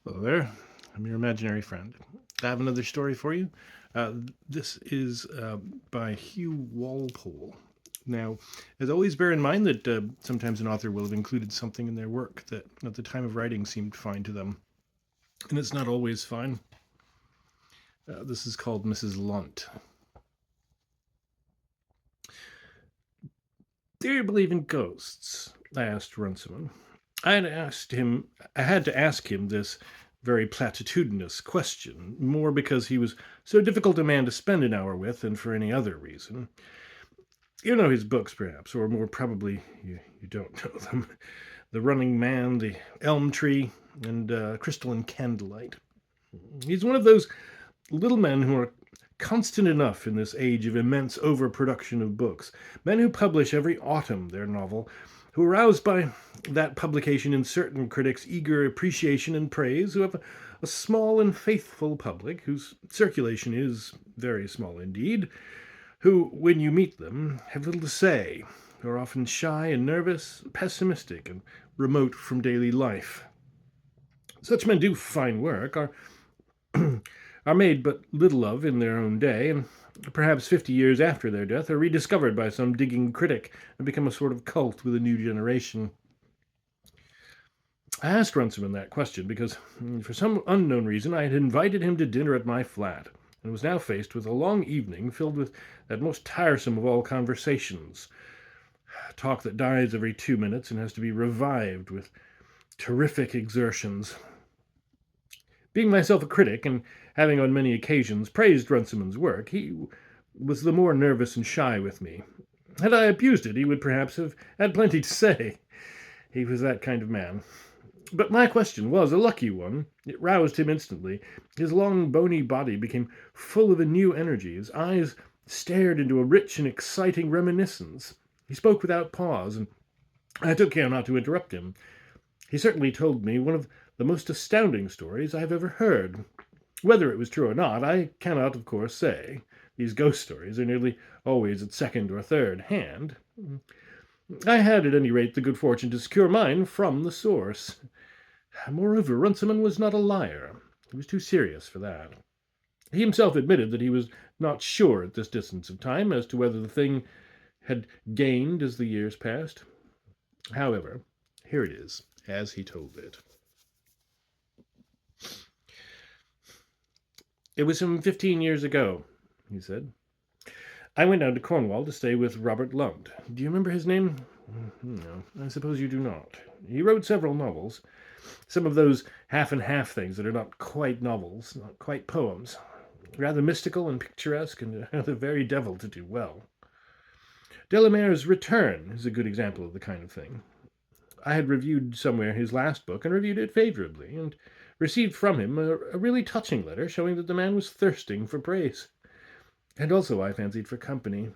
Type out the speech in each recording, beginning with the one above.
Hello there. I'm your imaginary friend. I have another story for you. This is by Hugh Walpole. Now, as always, bear in mind that sometimes an author will have included something in their work that at the time of writing seemed fine to them, and it's not always fine. This is called Mrs. Lunt. Do you believe in ghosts? I asked Runciman. I had to ask him this very platitudinous question, more because he was so difficult a man to spend an hour with than for any other reason. You know his books, perhaps, or more probably you don't know them. The Running Man, The Elm Tree, and Crystalline Candlelight. He's one of those little men who are constant enough in this age of immense overproduction of books, men who publish every autumn their novel, who are roused by that publication in certain critics' eager appreciation and praise, who have a small and faithful public, whose circulation is very small indeed, who, when you meet them, have little to say, who are often shy and nervous, pessimistic and remote from daily life. Such men do fine work, are made but little of in their own day, and perhaps 50 years after their death are rediscovered by some digging critic and become a sort of cult with a new generation. I asked Runciman that question because, for some unknown reason, I had invited him to dinner at my flat, and was now faced with a long evening filled with that most tiresome of all conversations, talk that dies every 2 minutes and has to be revived with terrific exertions. Being myself a critic, and having on many occasions praised Runciman's work, he was the more nervous and shy with me. Had I abused it, he would perhaps have had plenty to say. He was that kind of man. But my question was a lucky one. It roused him instantly. His long, bony body became full of a new energy. His eyes stared into a rich and exciting reminiscence. He spoke without pause, and I took care not to interrupt him. He certainly told me one of the most astounding stories I have ever heard. Whether it was true or not, I cannot, of course, say. These ghost stories are nearly always at second or third hand. I had, at any rate, the good fortune to secure mine from the source. Moreover, Runciman was not a liar. He was too serious for that. He himself admitted that he was not sure at this distance of time as to whether the thing had gained as the years passed. However, here it is, as he told it. It was some 15 years ago, he said. I went down to Cornwall to stay with Robert Lunt. Do you remember his name? No, I suppose you do not. He wrote several novels. Some of those half and half things that are not quite novels, not quite poems. Rather mystical and picturesque, and the very devil to do well. Delamere's Return is a good example of the kind of thing. I had reviewed somewhere his last book, and reviewed it favorably, and received from him a really touching letter showing that the man was thirsting for praise, and also, I fancied, for company.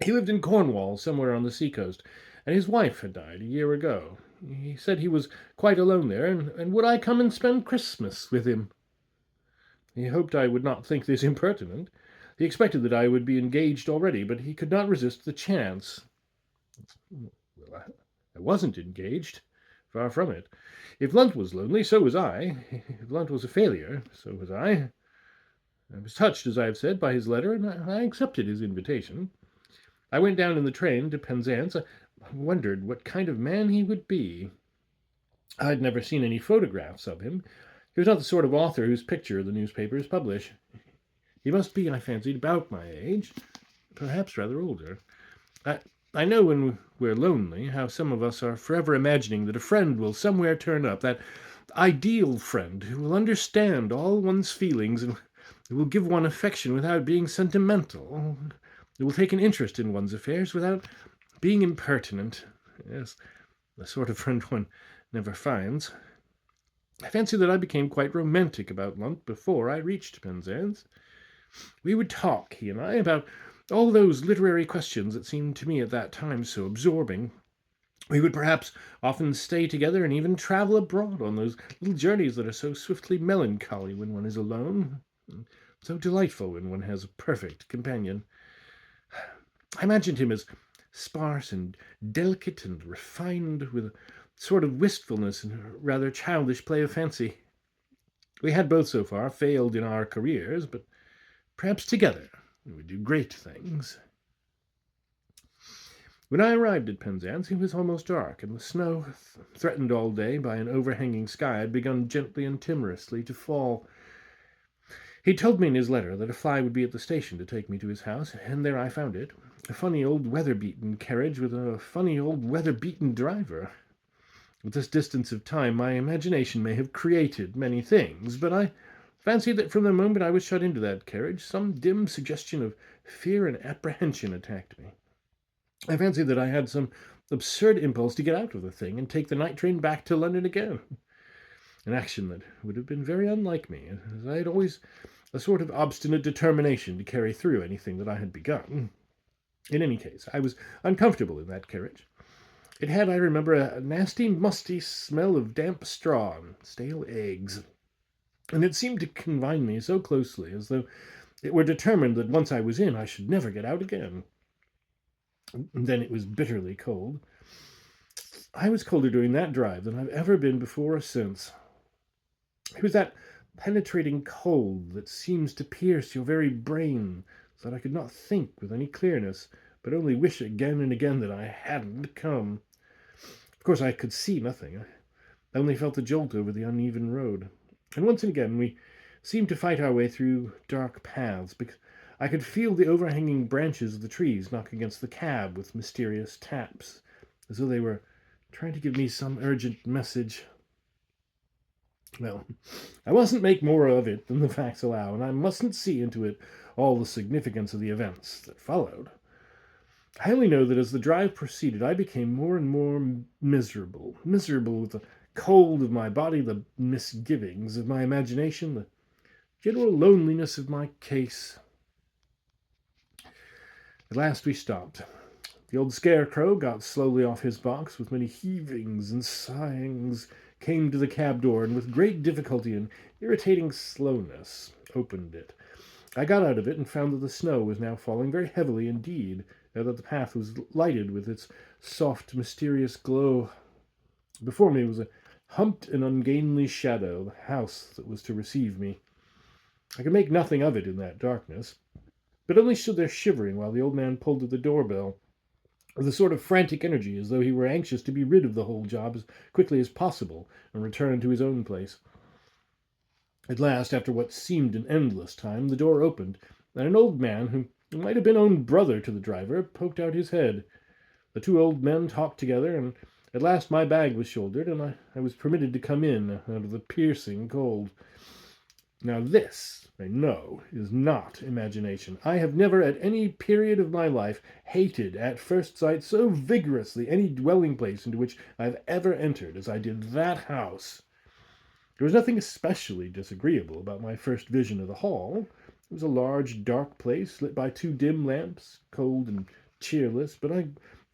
He lived in Cornwall, somewhere on the seacoast, and his wife had died a year ago. He said he was quite alone there, and would I come and spend Christmas with him? He hoped I would not think this impertinent. He expected that I would be engaged already, but he could not resist the chance. Well, I wasn't engaged. Far from it. If Lunt was lonely, so was I. If Lunt was a failure, so was I. I was touched, as I have said, by his letter, and I accepted his invitation. I went down in the train to Penzance. I wondered what kind of man he would be. I had never seen any photographs of him. He was not the sort of author whose picture the newspapers publish. He must be, I fancied, about my age, perhaps rather older. I know when we're lonely how some of us are forever imagining that a friend will somewhere turn up, that ideal friend who will understand all one's feelings and who will give one affection without being sentimental, who will take an interest in one's affairs without being impertinent. Yes, the sort of friend one never finds. I fancy that I became quite romantic about Lunt before I reached Penzance. We would talk, he and I, about all those literary questions that seemed to me at that time so absorbing. We would perhaps often stay together and even travel abroad on those little journeys that are so swiftly melancholy when one is alone, and so delightful when one has a perfect companion. I imagined him as sparse and delicate and refined, with a sort of wistfulness and rather childish play of fancy. We had both so far failed in our careers, but perhaps together we would do great things. When I arrived at Penzance, it was almost dark, and the snow, threatened all day by an overhanging sky, had begun gently and timorously to fall. He told me in his letter that a fly would be at the station to take me to his house, and there I found it. A funny old weather-beaten carriage with a funny old weather-beaten driver. With this distance of time, my imagination may have created many things, but I fancy that from the moment I was shut into that carriage, some dim suggestion of fear and apprehension attacked me. I fancy that I had some absurd impulse to get out of the thing and take the night train back to London again. An action that would have been very unlike me, as I had always a sort of obstinate determination to carry through anything that I had begun. In any case, I was uncomfortable in that carriage. It had, I remember, a nasty, musty smell of damp straw and stale eggs, and it seemed to confine me so closely, as though it were determined that once I was in, I should never get out again. And then it was bitterly cold. I was colder during that drive than I've ever been before or since. It was that penetrating cold that seems to pierce your very brain, so that I could not think with any clearness, but only wish again and again that I hadn't come. Of course, I could see nothing. I only felt the jolt over the uneven road. And once and again we seemed to fight our way through dark paths, because I could feel the overhanging branches of the trees knock against the cab with mysterious taps, as though they were trying to give me some urgent message. Well, I mustn't make more of it than the facts allow, and I mustn't see into it all the significance of the events that followed. I only know that as the drive proceeded, I became more and more miserable with the cold of my body, the misgivings of my imagination, the general loneliness of my case. At last we stopped. The old scarecrow got slowly off his box with many heavings and sighings, came to the cab door, and with great difficulty and irritating slowness opened it. I got out of it and found that the snow was now falling very heavily indeed, and that the path was lighted with its soft, mysterious glow. Before me was a humped and ungainly shadow, the house that was to receive me. I could make nothing of it in that darkness, but only stood there shivering while the old man pulled at the doorbell, with a sort of frantic energy, as though he were anxious to be rid of the whole job as quickly as possible and return to his own place. At last, after what seemed an endless time, the door opened, and an old man, who might have been own brother to the driver, poked out his head. The two old men talked together, and at last my bag was shouldered, and I was permitted to come in out of the piercing cold. Now this, I know, is not imagination. I have never at any period of my life hated at first sight so vigorously any dwelling place into which I have ever entered as I did that house. There was nothing especially disagreeable about my first vision of the hall. It was a large, dark place, lit by two dim lamps, cold and cheerless, but I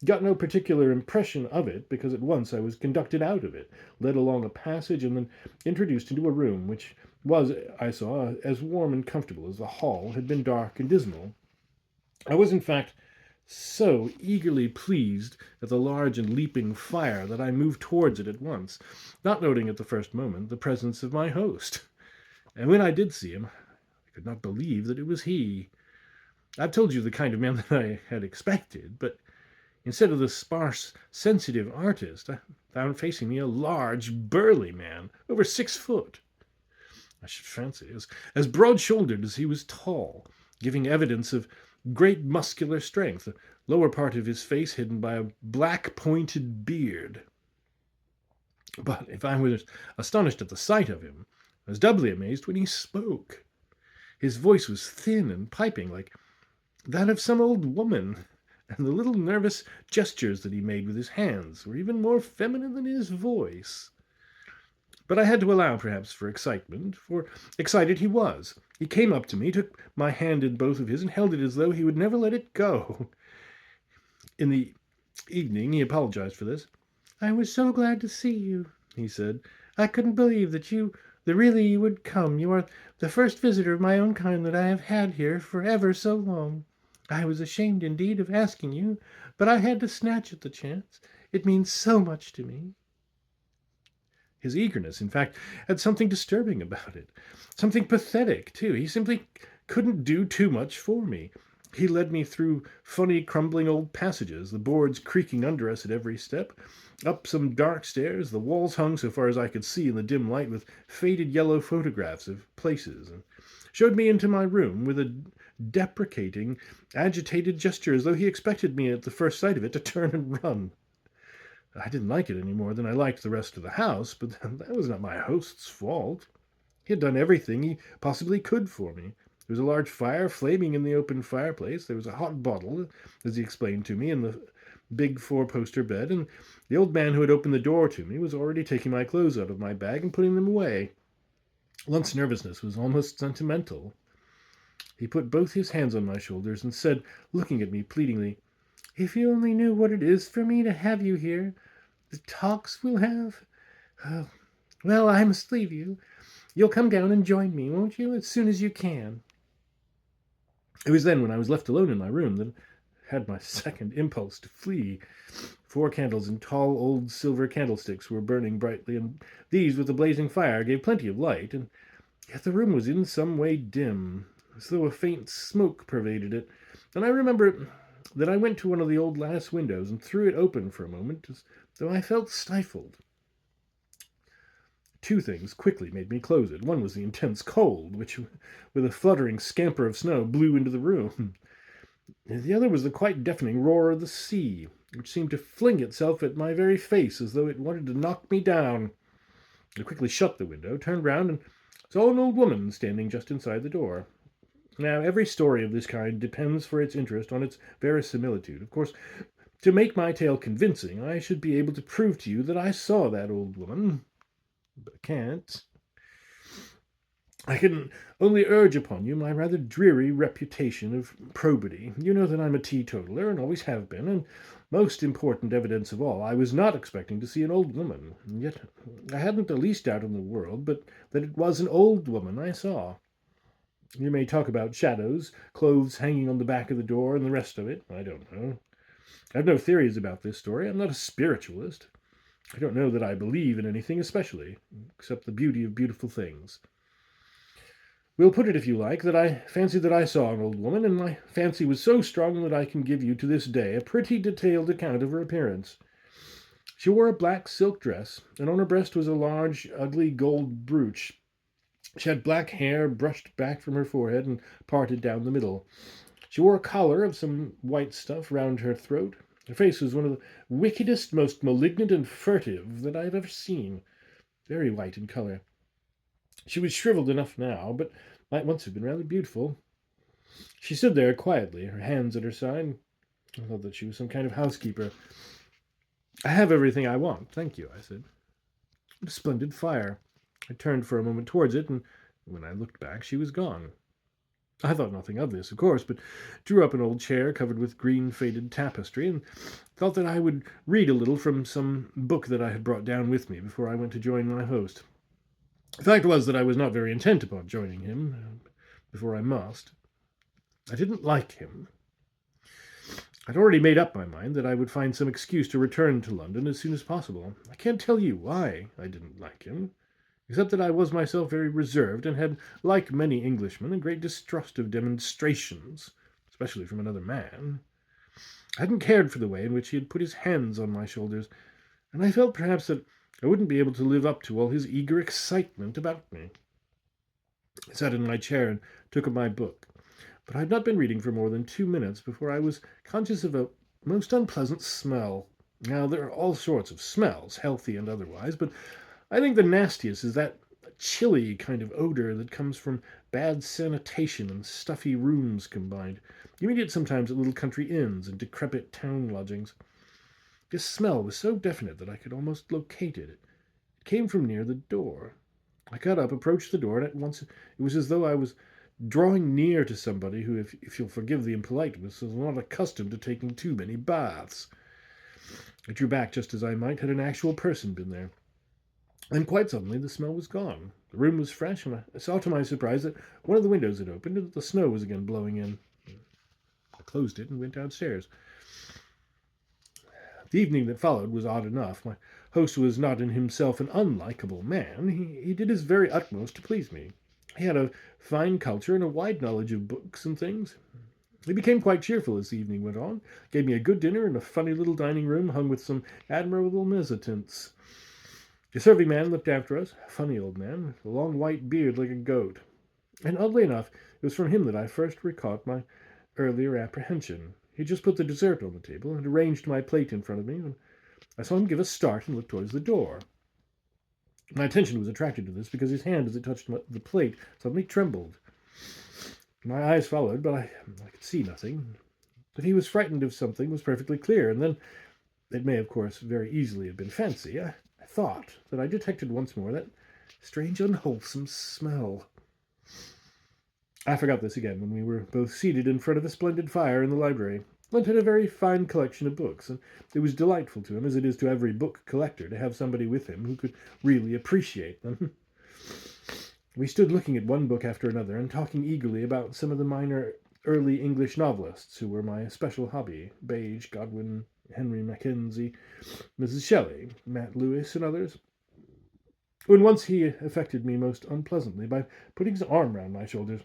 got no particular impression of it, because at once I was conducted out of it, led along a passage, and then introduced into a room which was, I saw, as warm and comfortable as the hall had been dark and dismal. I was, in fact, so eagerly pleased at the large and leaping fire that I moved towards it at once, not noting at the first moment the presence of my host. And when I did see him, I could not believe that it was he. I've told you the kind of man that I had expected, but instead of the sparse, sensitive artist, I found facing me a large, burly man, over 6 foot. I should fancy as broad-shouldered as he was tall, giving evidence of great muscular strength, the lower part of his face hidden by a black pointed beard. But if I was astonished at the sight of him, I was doubly amazed when he spoke. His voice was thin and piping, like that of some old woman, and the little nervous gestures that he made with his hands were even more feminine than his voice. But I had to allow, perhaps, for excitement, for excited he was. He came up to me, took my hand in both of his, and held it as though he would never let it go. In the evening he apologized for this. "I was so glad to see you," he said. "I couldn't believe that you would come. You are the first visitor of my own kind that I have had here for ever so long. I was ashamed indeed of asking you, but I had to snatch at the chance. It means so much to me." His eagerness, in fact, had something disturbing about it. Something pathetic, too. He simply couldn't do too much for me. He led me through funny, crumbling old passages, the boards creaking under us at every step, up some dark stairs, the walls hung, so far as I could see in the dim light, with faded yellow photographs of places, and showed me into my room with a deprecating, agitated gesture, as though he expected me at the first sight of it to turn and run. I didn't like it any more than I liked the rest of the house, but that was not my host's fault. He had done everything he possibly could for me. There was a large fire flaming in the open fireplace. There was a hot bottle, as he explained to me, in the big four-poster bed, and the old man who had opened the door to me was already taking my clothes out of my bag and putting them away. Lunt's nervousness was almost sentimental. He put both his hands on my shoulders and said, looking at me pleadingly, "If you only knew what it is for me to have you here, the talks we'll have. Oh, well, I must leave you. You'll come down and join me, won't you, as soon as you can?" It was then, when I was left alone in my room, that I had my second impulse to flee. 4 candles in tall old silver candlesticks were burning brightly, and these, with the blazing fire, gave plenty of light, and yet the room was in some way dim, as though a faint smoke pervaded it, and I remember that I went to one of the old lattice windows and threw it open for a moment, as though I felt stifled. 2 things quickly made me close it. One was the intense cold, which, with a fluttering scamper of snow, blew into the room. The other was the quite deafening roar of the sea, which seemed to fling itself at my very face as though it wanted to knock me down. I quickly shut the window, turned round, and saw an old woman standing just inside the door. Now, every story of this kind depends for its interest on its verisimilitude. Of course, to make my tale convincing, I should be able to prove to you that I saw that old woman, but I can't. I can only urge upon you my rather dreary reputation of probity. You know that I'm a teetotaler, and always have been, and most important evidence of all, I was not expecting to see an old woman, and yet I hadn't the least doubt in the world but that it was an old woman I saw. You may talk about shadows, clothes hanging on the back of the door, and the rest of it. I don't know. I have no theories about this story. I'm not a spiritualist. I don't know that I believe in anything especially, except the beauty of beautiful things. We'll put it, if you like, that I fancied that I saw an old woman, and my fancy was so strong that I can give you to this day a pretty detailed account of her appearance. She wore a black silk dress, and on her breast was a large, ugly gold brooch. She had black hair brushed back from her forehead and parted down the middle. She wore a collar of some white stuff round her throat. Her face was one of the wickedest, most malignant and furtive that I have ever seen, very white in colour. She was shriveled enough now, but might once have been rather beautiful. She stood there quietly, her hands at her side. I thought that she was some kind of housekeeper. "I have everything I want, thank you," I said. "What a splendid fire." I turned for a moment towards it, and when I looked back, she was gone. I thought nothing of this, of course, but drew up an old chair covered with green faded tapestry, and thought that I would read a little from some book that I had brought down with me before I went to join my host. The fact was that I was not very intent upon joining him, before I must. I didn't like him. I'd already made up my mind that I would find some excuse to return to London as soon as possible. I can't tell you why I didn't like him, except that I was myself very reserved, and had, like many Englishmen, a great distrust of demonstrations, especially from another man. I hadn't cared for the way in which he had put his hands on my shoulders, and I felt perhaps that I wouldn't be able to live up to all his eager excitement about me. I sat in my chair and took up my book, but I had not been reading for more than 2 minutes before I was conscious of a most unpleasant smell. Now, there are all sorts of smells, healthy and otherwise, but I think the nastiest is that chilly kind of odor that comes from bad sanitation and stuffy rooms combined. You meet it sometimes at little country inns and decrepit town lodgings. This smell was so definite that I could almost locate it. It came from near the door. I got up, approached the door, and at once it was as though I was drawing near to somebody who, if you'll forgive the impoliteness, was not accustomed to taking too many baths. I drew back just as I might, had an actual person been there. Then quite suddenly the smell was gone. The room was fresh, and I saw to my surprise that one of the windows had opened and that the snow was again blowing in. I closed it and went downstairs. The evening that followed was odd enough. My host was not in himself an unlikable man, he did his very utmost to please me. He had a fine culture and a wide knowledge of books and things. He became quite cheerful as the evening went on, gave me a good dinner in a funny little dining room hung with some admirable mezzotints. The serving man looked after us, a funny old man, with a long white beard like a goat. And oddly enough, it was from him that I first recaught my earlier apprehension. He just put the dessert on the table and arranged my plate in front of me, and I saw him give a start and look towards the door. My attention was attracted to this because his hand, as it touched the plate, suddenly trembled. My eyes followed, but I could see nothing. That he was frightened of something was perfectly clear, and then it may, of course, very easily have been fancy. I thought that I detected once more that strange unwholesome smell. I forgot this again when we were both seated in front of a splendid fire in the library. Lunt had a very fine collection of books, and it was delightful to him, as it is to every book collector, to have somebody with him who could really appreciate them. We stood looking at one book after another and talking eagerly about some of the minor early English novelists who were my especial hobby: Bage, Godwin, Henry Mackenzie, Mrs. Shelley, Matt Lewis, and others. When once he affected me most unpleasantly by putting his arm round my shoulders.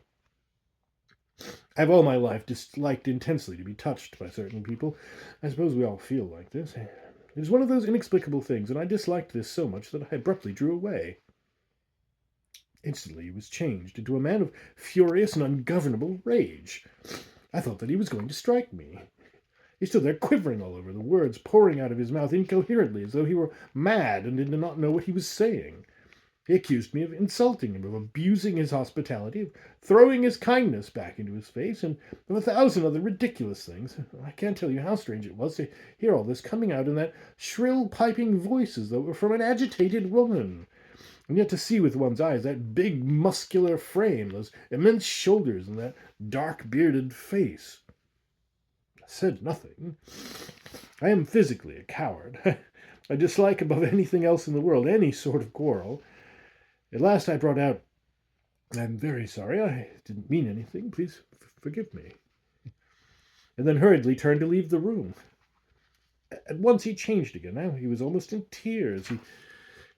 I have all my life disliked intensely to be touched by certain people. I suppose we all feel like this. It is one of those inexplicable things, and I disliked this so much that I abruptly drew away. Instantly he was changed into a man of furious and ungovernable rage. I thought that he was going to strike me. He stood there quivering all over, the words pouring out of his mouth incoherently, as though he were mad and did not know what he was saying. He accused me of insulting him, of abusing his hospitality, of throwing his kindness back into his face, and of 1,000 other ridiculous things. I can't tell you how strange it was to hear all this coming out in that shrill, piping voice, as though it were from an agitated woman. And yet to see with one's eyes that big, muscular frame, those immense shoulders, and that dark, bearded face. I said nothing. I am physically a coward. I dislike above anything else in the world any sort of quarrel. At last I brought out, "I'm very sorry, I didn't mean anything. Please forgive me." And then hurriedly turned to leave the room. At once he changed again. Now he was almost in tears.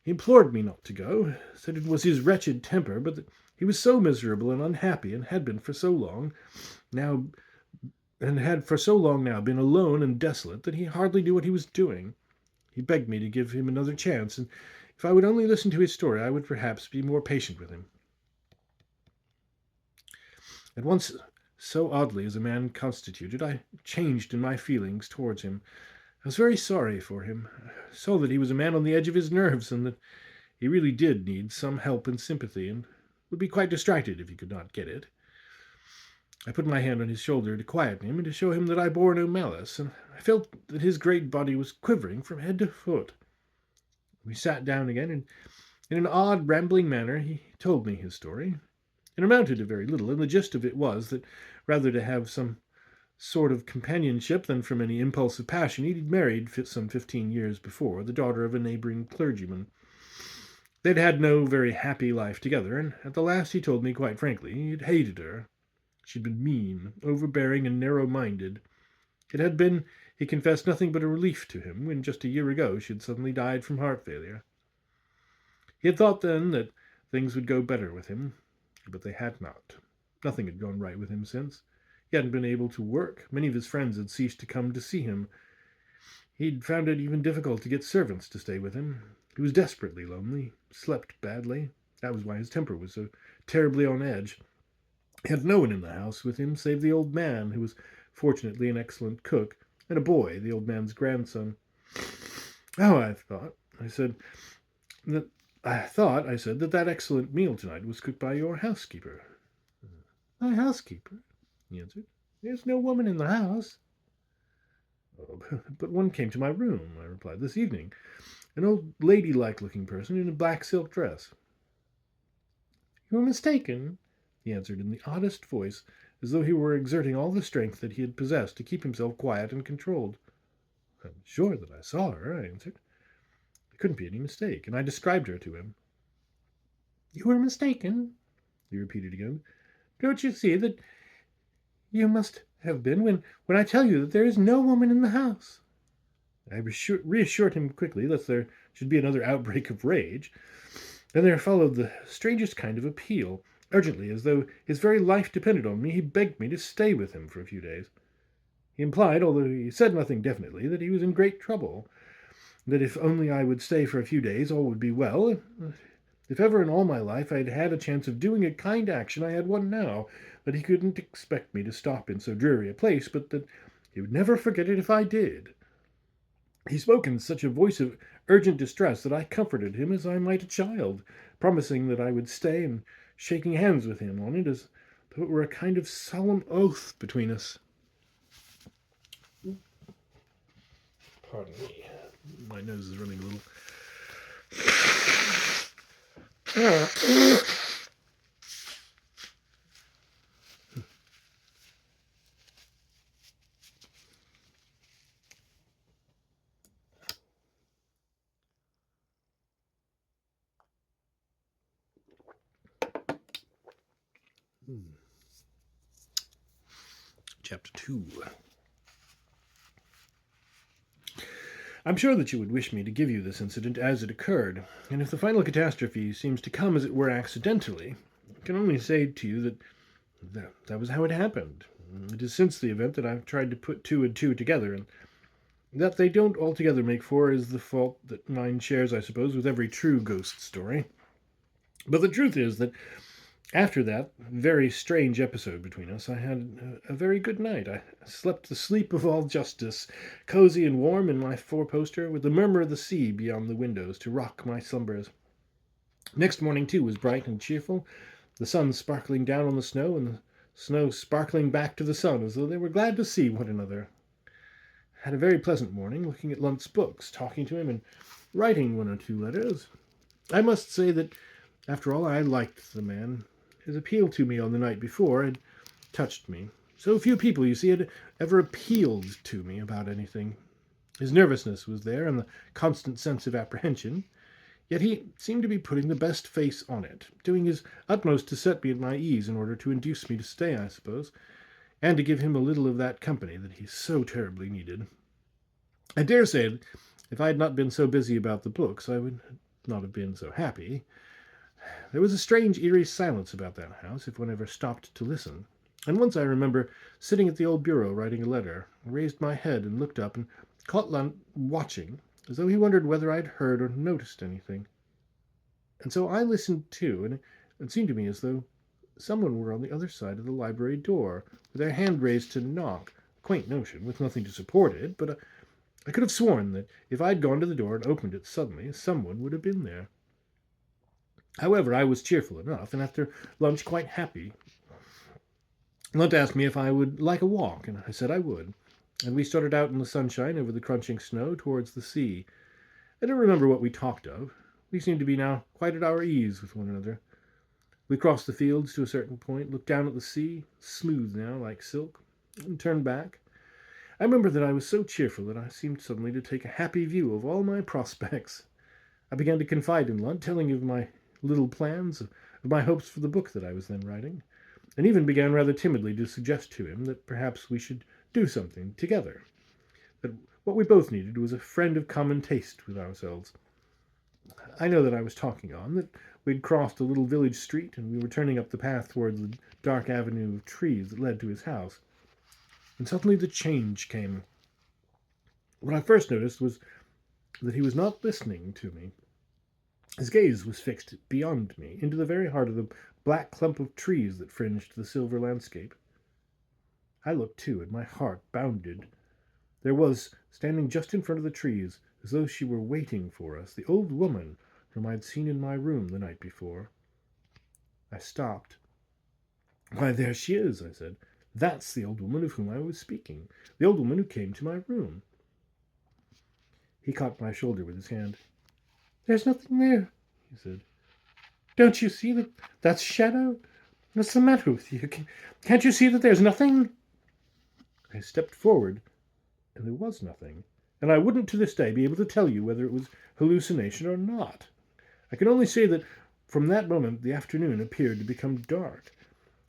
He implored me not to go, said it was his wretched temper, but that he was so miserable and unhappy, and had been for so long now, and had for so long now been alone and desolate, that he hardly knew what he was doing. He begged me to give him another chance, and if I would only listen to his story, I would perhaps be more patient with him. At once, so oddly as a man constituted, I changed in my feelings towards him. I was very sorry for him. I saw that he was a man on the edge of his nerves, and that he really did need some help and sympathy, and would be quite distracted if he could not get it. I put my hand on his shoulder to quieten him and to show him that I bore no malice, and I felt that his great body was quivering from head to foot. We sat down again, and in an odd, rambling manner he told me his story. It amounted to very little, and the gist of it was that, rather to have some sort of companionship than from any impulse of passion, he had married some 15 years before the daughter of a neighbouring clergyman. They'd had no very happy life together, and at the last he told me quite frankly he had hated her. She'd been mean, overbearing, and narrow-minded. It had been, he confessed, nothing but a relief to him when just a year ago she had suddenly died from heart failure. He had thought then that things would go better with him, but they had not. Nothing had gone right with him since. He hadn't been able to work. Many of his friends had ceased to come to see him. He'd found it even difficult to get servants to stay with him. He was desperately lonely, slept badly. That was why his temper was so terribly on edge. He had no one in the house with him save the old man, who was fortunately an excellent cook, and a boy, the old man's grandson. "Oh, I said, that excellent meal tonight was cooked by your housekeeper." "My housekeeper?" he answered. "There's no woman in the house." "Oh, but one came to my room," I replied, "this evening. An old ladylike looking person in a black silk dress." "You're mistaken," he answered in the oddest voice, as though he were exerting all the strength that he had possessed to keep himself quiet and controlled. "I'm sure that I saw her," I answered. There couldn't be any mistake, and I described her to him. "You were mistaken," he repeated again. "Don't you see that you must have been when I tell you that there is no woman in the house?" I reassured him quickly lest there should be another outbreak of rage. Then there followed the strangest kind of appeal. Urgently, as though his very life depended on me, he begged me to stay with him for a few days. He implied, although he said nothing definitely, that he was in great trouble, that if only I would stay for a few days all would be well. If ever in all my life I had had a chance of doing a kind action, I had one now, that he couldn't expect me to stop in so dreary a place, but that he would never forget it if I did. He spoke in such a voice of urgent distress that I comforted him as I might a child, promising that I would stay and shaking hands with him on it as though it were a kind of solemn oath between us. Pardon me. My nose is running a little. Chapter 2. I'm sure that you would wish me to give you this incident as it occurred, and if the final catastrophe seems to come as it were accidentally, I can only say to you that was how it happened. It is since the event that I've tried to put two and two together, and that they don't altogether make four is the fault that mine shares, I suppose, with every true ghost story. But the truth is that after that very strange episode between us, I had a very good night. I slept the sleep of all justice, cozy and warm in my four-poster, with the murmur of the sea beyond the windows to rock my slumbers. Next morning, too, was bright and cheerful, the sun sparkling down on the snow, and the snow sparkling back to the sun, as though they were glad to see one another. I had a very pleasant morning, looking at Lunt's books, talking to him, and writing one or two letters. I must say that, after all, I liked the man. His appeal to me on the night before had touched me. So few people, you see, had ever appealed to me about anything. His nervousness was there, and the constant sense of apprehension, yet he seemed to be putting the best face on it, doing his utmost to set me at my ease in order to induce me to stay, I suppose, and to give him a little of that company that he so terribly needed. I dare say that if I had not been so busy about the books, I would not have been so happy. There was a strange, eerie silence about that house, if one ever stopped to listen. And once I remember sitting at the old bureau writing a letter, I raised my head and looked up and caught Lunt watching, as though he wondered whether I'd heard or noticed anything. And so I listened too, and it seemed to me as though someone were on the other side of the library door, with their hand raised to knock. A quaint notion, with nothing to support it, but I could have sworn that if I'd gone to the door and opened it suddenly, someone would have been there. However, I was cheerful enough, and after lunch quite happy. Lunt asked me if I would like a walk, and I said I would, and we started out in the sunshine over the crunching snow towards the sea. I don't remember what we talked of. We seemed to be now quite at our ease with one another. We crossed the fields to a certain point, looked down at the sea, smooth now like silk, and turned back. I remember that I was so cheerful that I seemed suddenly to take a happy view of all my prospects. I began to confide in Lunt, telling him of my little plans, of my hopes for the book that I was then writing, and even began rather timidly to suggest to him that perhaps we should do something together, that what we both needed was a friend of common taste with ourselves. I know that I was talking on, that we'd crossed a little village street, and we were turning up the path towards the dark avenue of trees that led to his house, and suddenly the change came. What I first noticed was that he was not listening to me. His gaze was fixed beyond me, into the very heart of the black clump of trees that fringed the silver landscape. I looked too, and my heart bounded. There was, standing just in front of the trees, as though she were waiting for us, the old woman whom I had seen in my room the night before. I stopped. "Why, there she is," I said. "That's the old woman of whom I was speaking, the old woman who came to my room." He caught my shoulder with his hand. "There's nothing there," he said. "Don't you see that that's shadow? What's the matter with you? Can't you see that there's nothing?" I stepped forward, and there was nothing, and I wouldn't to this day be able to tell you whether it was hallucination or not. I can only say that from that moment the afternoon appeared to become dark.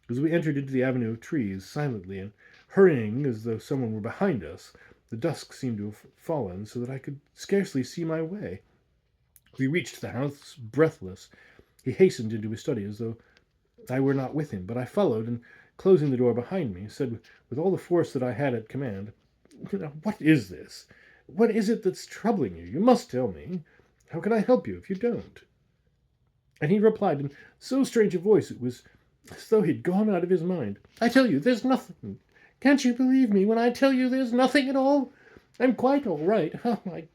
As we entered into the avenue of trees, silently and hurrying as though someone were behind us, The dusk seemed to have fallen so that I could scarcely see my way. We reached the house breathless. He hastened into his study as though I were not with him, but I followed, and closing the door behind me, said with all the force that I had at command, "What is this? What is it that's troubling you? You must tell me. How can I help you if you don't?" And he replied in so strange a voice it was as though he'd gone out of his mind. "I tell you, there's nothing. Can't you believe me when I tell you there's nothing at all? I'm quite all right. Oh, my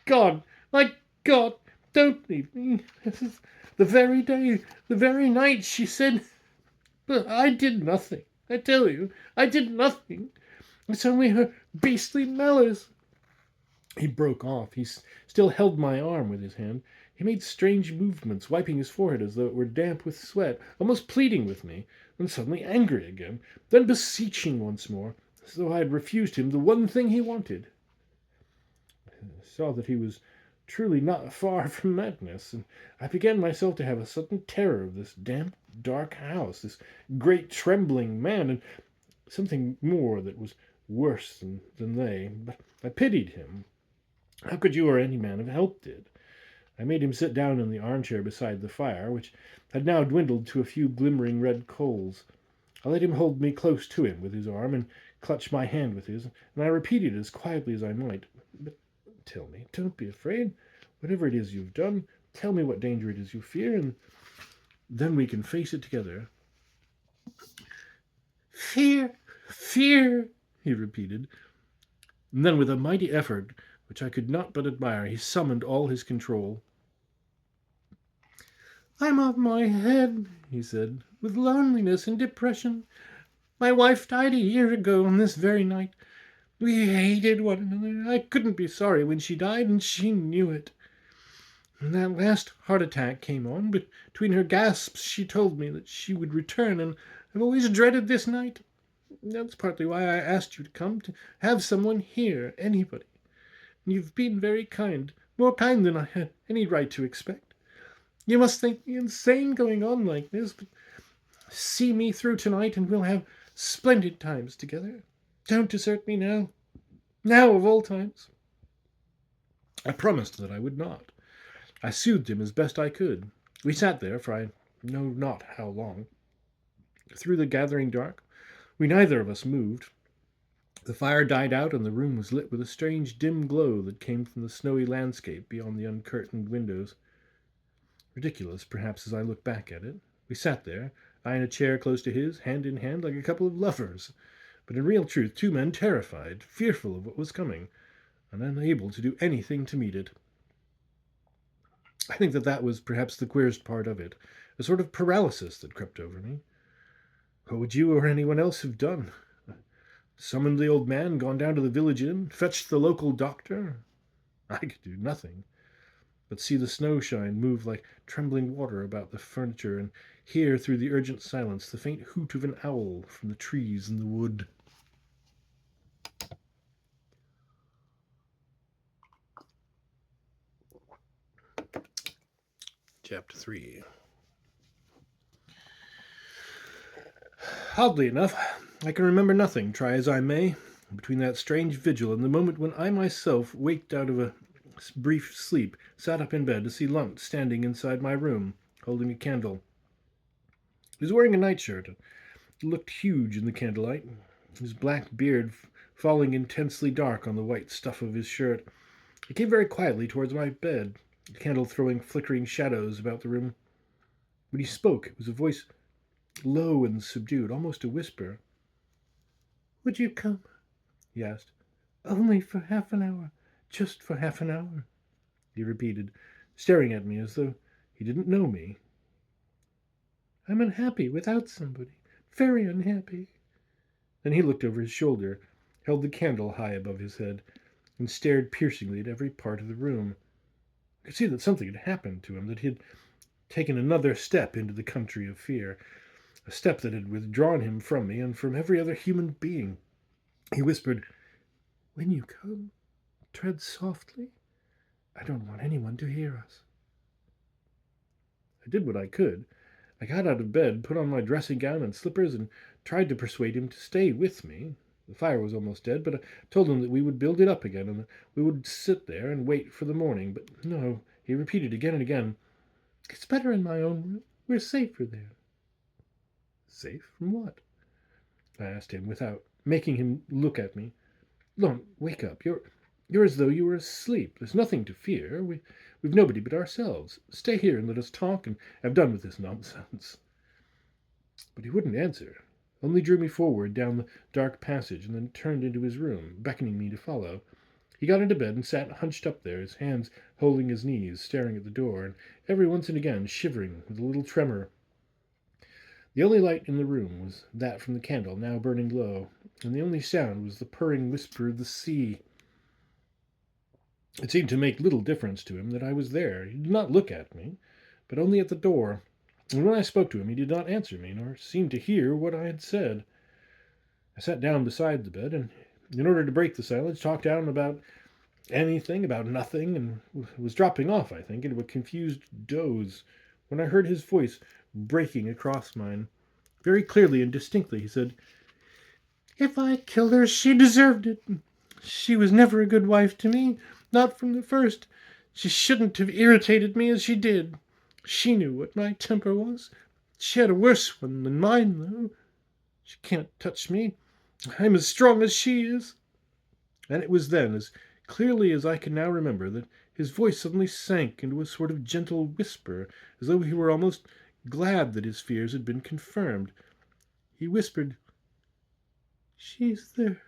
God! My God! Don't leave me. This is the very day, the very night she said... But I did nothing. I tell you, I did nothing. It's only her beastly malice." He broke off. He still held my arm with his hand. He made strange movements, wiping his forehead as though it were damp with sweat, almost pleading with me, then suddenly angry again, then beseeching once more, as though I had refused him the one thing he wanted. I saw that he was truly not far from madness, and I began myself to have a sudden terror of this damp, dark house, this great trembling man, and something more that was worse than they. But I pitied him. How could you or any man have helped it? I made him sit down in the armchair beside the fire, which had now dwindled to a few glimmering red coals. I let him hold me close to him with his arm, and clutch my hand with his, and I repeated as quietly as I might, "But tell me, don't be afraid. Whatever it is you've done, tell me what danger it is you fear, and then we can face it together." "Fear, fear," he repeated. And then, with a mighty effort, which I could not but admire, he summoned all his control. "I'm off my head," he said, "with loneliness and depression. My wife died a year ago on this very night. We hated one another. I couldn't be sorry when she died, and she knew it. When that last heart attack came on, between her gasps she told me that she would return, and I've always dreaded this night. That's partly why I asked you to come, to have someone here, anybody. And you've been very kind, more kind than I had any right to expect. You must think me insane going on like this, but see me through tonight and we'll have splendid times together. Don't desert me now. Now of all times." I promised that I would not. I soothed him as best I could. We sat there for I know not how long. Through the gathering dark, we neither of us moved. The fire died out, and the room was lit with a strange dim glow that came from the snowy landscape beyond the uncurtained windows. Ridiculous, perhaps, as I look back at it. We sat there, I in a chair close to his, hand in hand, like a couple of lovers, but in real truth two men terrified, fearful of what was coming, and unable to do anything to meet it. I think that was perhaps the queerest part of it, a sort of paralysis that crept over me. What would you or anyone else have done? Summoned the old man, gone down to the village inn, fetched the local doctor? I could do nothing but see the snowshine move like trembling water about the furniture, and hear through the urgent silence the faint hoot of an owl from the trees in the wood. Chapter 3. Oddly enough, I can remember nothing, try as I may, between that strange vigil and the moment when I myself waked out of a brief sleep, sat up in bed to see Lunt standing inside my room, holding a candle. He was wearing a nightshirt, and looked huge in the candlelight, his black beard falling intensely dark on the white stuff of his shirt. He came very quietly towards my bed, the candle throwing flickering shadows about the room. When he spoke, it was a voice low and subdued, almost a whisper. "Would you come?" he asked. "Only for half an hour. Just for half an hour," he repeated, staring at me as though he didn't know me. "I'm unhappy without somebody. Very unhappy." Then he looked over his shoulder, held the candle high above his head, and stared piercingly at every part of the room. I could see that something had happened to him, that he had taken another step into the country of fear, a step that had withdrawn him from me and from every other human being. He whispered, "When you come, tread softly. I don't want anyone to hear us." I did what I could. I got out of bed, put on my dressing gown and slippers, and tried to persuade him to stay with me. The fire was almost dead, but I told him that we would build it up again, and that we would sit there and wait for the morning. But no, he repeated again and again, "It's better in my own room. We're safer there." Safe from what? I asked him, without making him look at me. "Lunt, wake up. You're as though you were asleep. There's nothing to fear. We've nobody but ourselves. Stay here and let us talk and have done with this nonsense." But he wouldn't answer, only drew me forward down the dark passage and then turned into his room, beckoning me to follow. He got into bed and sat hunched up there, his hands holding his knees, staring at the door, and every once and again shivering with a little tremor. The only light in the room was that from the candle, now burning low, and the only sound was the purring whisper of the sea. It seemed to make little difference to him that I was there. He did not look at me, but only at the door, and when I spoke to him he did not answer me, nor seem to hear what I had said. I sat down beside the bed, and in order to break the silence, talked down about anything, about nothing, and was dropping off, I think, into a confused doze, when I heard his voice breaking across mine. Very clearly and distinctly he said, "If I killed her, she deserved it. She was never a good wife to me, not from the first. She shouldn't have irritated me as she did. She knew what my temper was. She had a worse one than mine, though. She can't touch me. I'm as strong as she is." And it was then, as clearly as I can now remember, that his voice suddenly sank into a sort of gentle whisper, as though he were almost glad that his fears had been confirmed. He whispered, "She's there."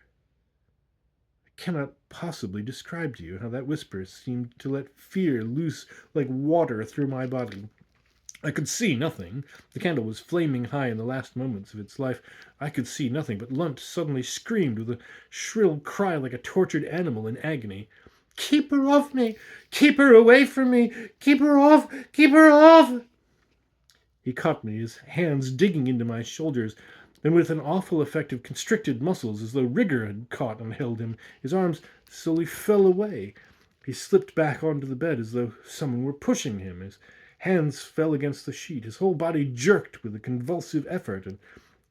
I cannot possibly describe to you how that whisper seemed to let fear loose like water through my body. I could see nothing. The candle was flaming high in the last moments of its life. I could see nothing, but Lunt suddenly screamed with a shrill cry like a tortured animal in agony. "Keep her off me! Keep her away from me! Keep her off! Keep her off!" He caught me, his hands digging into my shoulders, and with an awful effect of constricted muscles, as though rigor had caught and held him, his arms slowly fell away. He slipped back onto the bed as though someone were pushing him. His hands fell against the sheet. His whole body jerked with a convulsive effort, and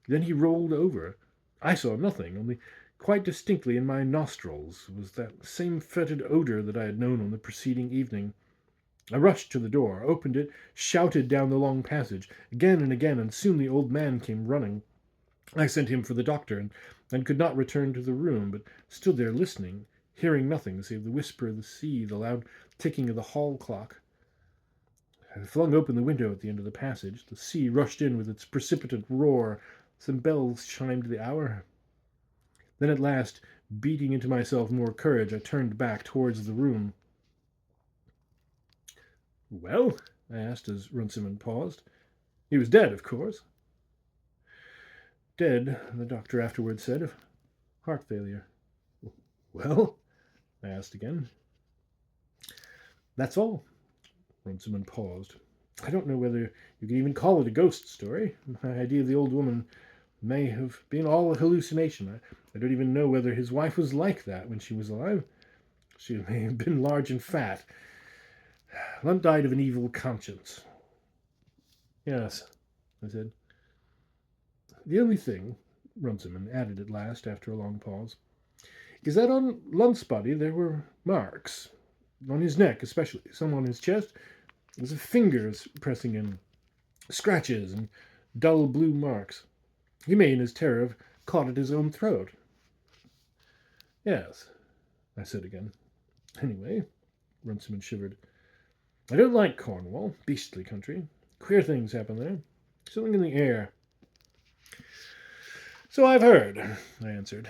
then he rolled over. I saw nothing, only quite distinctly in my nostrils was that same fetid odor that I had known on the preceding evening. I rushed to the door, opened it, shouted down the long passage, again and again, and soon the old man came running. I sent him for the doctor, and could not return to the room, but stood there listening, hearing nothing save the whisper of the sea, the loud ticking of the hall clock. I flung open the window at the end of the passage. The sea rushed in with its precipitant roar. Some bells chimed the hour. Then at last, beating into myself more courage, I turned back towards the room. "Well?" I asked as Runciman paused. "He was dead, of course." "Dead," the doctor afterwards said, "of heart failure." "Well?" I asked again. "That's all." Runciman paused. "I don't know whether you can even call it a ghost story. My idea of the old woman may have been all a hallucination. I don't even know whether his wife was like that when she was alive. She may have been large and fat. Lunt died of an evil conscience." "Yes," I said. "The only thing," Runciman added at last, after a long pause, "is that on Lunt's body there were marks. On his neck especially, some on his chest, as if fingers pressing in, scratches and dull blue marks. He may in his terror have caught at his own throat." "Yes," I said again. "Anyway," Runciman shivered, "I don't like Cornwall. Beastly country. Queer things happen there. Something in the air." "So I've heard," I answered.